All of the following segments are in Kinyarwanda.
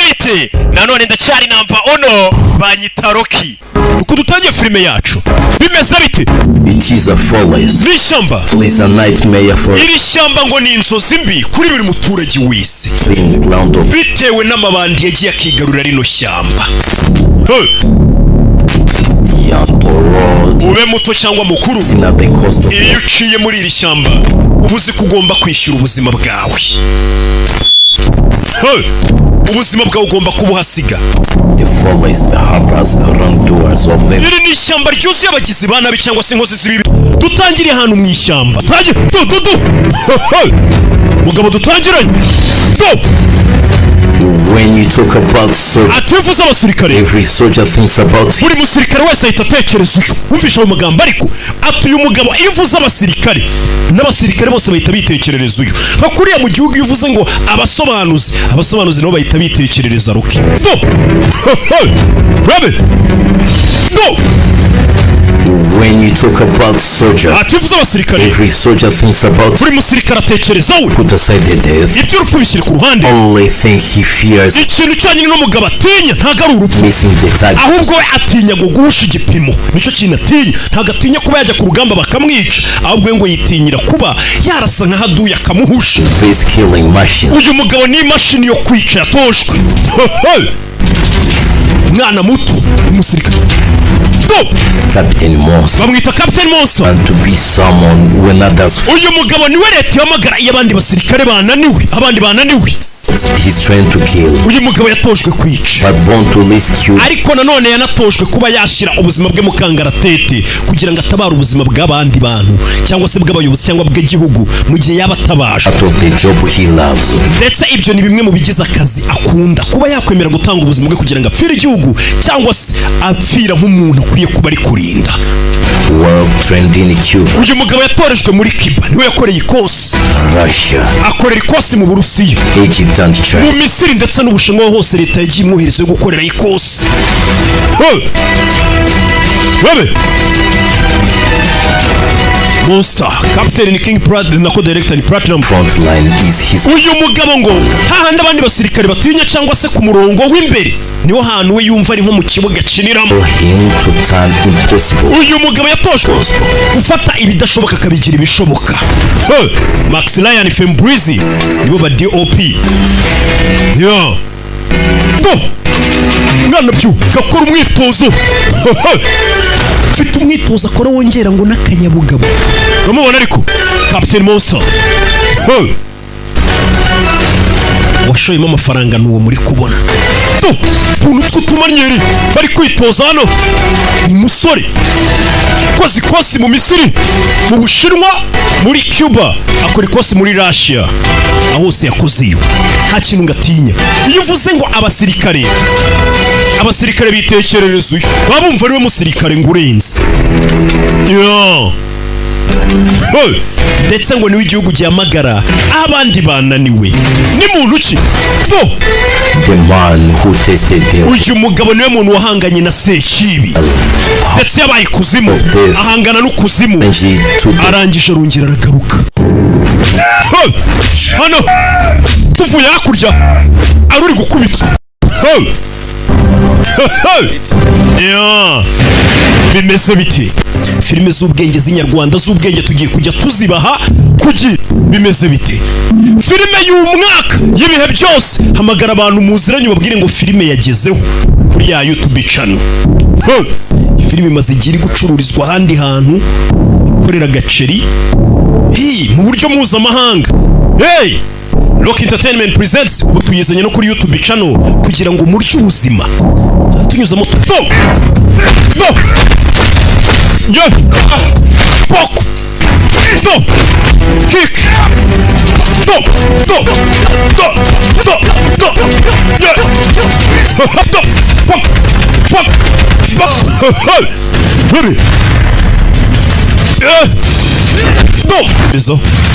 bite nanone ndacyari namba ono banyita Rocky uko dutangiye filime yacu bimeze bite It is a forest. n'ishyamba It's a nightmare for iri shyamba ngo ni inzozi mbi kuri buri muturage wese being ground of bitewe n'amabandi yagiye akigarura rino shyamba young or old. ube muto cyangwa mukuru It's not the cost of iyo uciye muri iri shyamba uba uzi ko ugomba kwishyura ubuzima bwawe ubuzima bwawe ugomba kubuhasiga the forest harbors wrongdoers of them. iri ni ishyamba ryuzuye abagizi ba nabi cyangwa se inkozi z'ibibi dutangiriye ahantu mu ishyamba mugabo dutangiranye When you talk about soldier, ativuze abasirikare every soldier thinks about him. buri musirikare wese ahita atekereza uyu wumvisha ayo magambo ariko atuye umugabo iyo uvuze abasirikare n'abasirikare bose bahita bitekerereza uyu nka kuriya mu gihugu iyo uvuze ngo abasobanuzi nabo bahita bitekerereza Rocky When you talk about soldier, ativuze abasirikare every soldier thinks about buri musirikare atekereza we put aside the death. iby'urupfu bishyire ku ruhande Only thing he fears ikintu cyonyine n'umugabo atinya ntago ari urupfu missing the target. ahubwo we atinya ngo guhusha igipimo nicyo kintu atinya ntago atinya kuba yajya ku rugamba bakamwica ahubwo ngo yitinyira kuba yarasa nka haduye akamuhusha This killing machine. uyu mugabo ni imashini yo kwica yatojwe mwana muto umusirikare Captain Monster. bamwita Captain Monster And to be someone when others uyu mugabo niwe leta ihamagara iyo abandi basirikare bananiwe he's trying to kill, uyu mugabo yatojwe kwica but born to rescue. ariko nanone yanatojwe kuba yashyira ubuzima bwe mu kangaratete kugira ngo atabare ubuzima bw'abandi bantu cyangwa se bw'abayobozi cyangwa bw'igihugu mu gihe yaba atabaje Out of the job he loves. ndetse ibyo ni bimwe mu bigize akazi akunda kuba yakwemera gutanga ubuzima bwe kugira ngo apfire igihugu cyangwa se apfira nk'umuntu akwiye kuba ari kurinda Well trained in Cuba, uyu mugabo yatorejwe muri Cuba niwe yakoreye ikosi Russia, akorera ikosi mu Burusiya Egypt and mu China. Misiri ndetse n'Ubushinwa hose leta yagiye imwohereza yo gukorera ikosi Monster Captain ni King Pratt nako director ni Platinum Frontline is his uyu mugabo ngo hahandi abandi basirikare batinya cyangwa se ku murongo w'imbere niho hantu we yumva ari nko mu kibuga kiniramo him to turn impossible. uyu mugabo yatojwe gufata ibidashoboka akabigira ibishoboka Max Ryan Fembreezy nibo ba DOP mwana byo gakora umwitozo mfite umwitozo akora wongera ngo n'akanyabugabo bamubona ariko Captain Monster washoyemo amafaranga n'uwo muri kubona tuntu tw'utumanyeri bari kwitoza hano umusore koze ikosi mu Misiri mu Bushinwa muri Cuba akora ikosi muri Russia aho hose yakoze iyo nta kintu ngatinya iyo uvuze ngo abasirikare bitekerereza uyu babumva ariwe musirikare ngo urenze ndetse ngo niwe igihugu gihamagara abandi bananiwe ni muntu ki The man who tasted the uyu mugabo niwe muntu wahanganye na Sekibi ndetse yabaye kuzimu ahangana n'ukuzimu arangije arongera aragaruka hano tuvuye hakurya aruri gukubitwa bimeze biti filime z'ubwenge z'inyarwanda z'ubwenge tugiye kujya tuzibaha bimeze bite filime y'umwaka y'ibihe byose hamagara abantu muziranye babwire ngo filime yagezeho kuri ya YouTube channel filime imaze igihe iri gucururizwa ahandi hantu ikorera gaceri mu buryo mpuzamahanga Rock Entertainment Presents ubu tuyizanye no kuri YouTube channel kugira ngo murye ubuzima tunyuzamo pok kick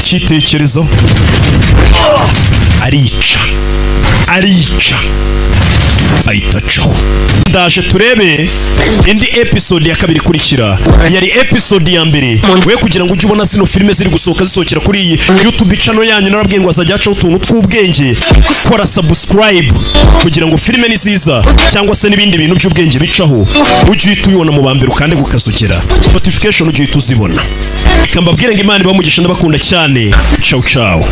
cyitekerezo arica ahita acaho. Ndaje turebe indi episode ya kabiri kurikira. Yari episode ya mbere. We kugira ngo ujye ubona zino filime ziri gusohoka zisohokera kuri iyi YouTube channel yanyu, narabwiye ngo azajya acaho utuntu tw'ubwenge. Kora subscribe kugira ngo filime niziza cyangwa se n'ibindi bintu by'ubwenge bicaho ujye uhita ubibona mu bambere ukande gukazogera notification ujye uhita uzibona. Reka mbabwire ngo Imana ibamugisha, ndabakunda cyane. Ciao ciao.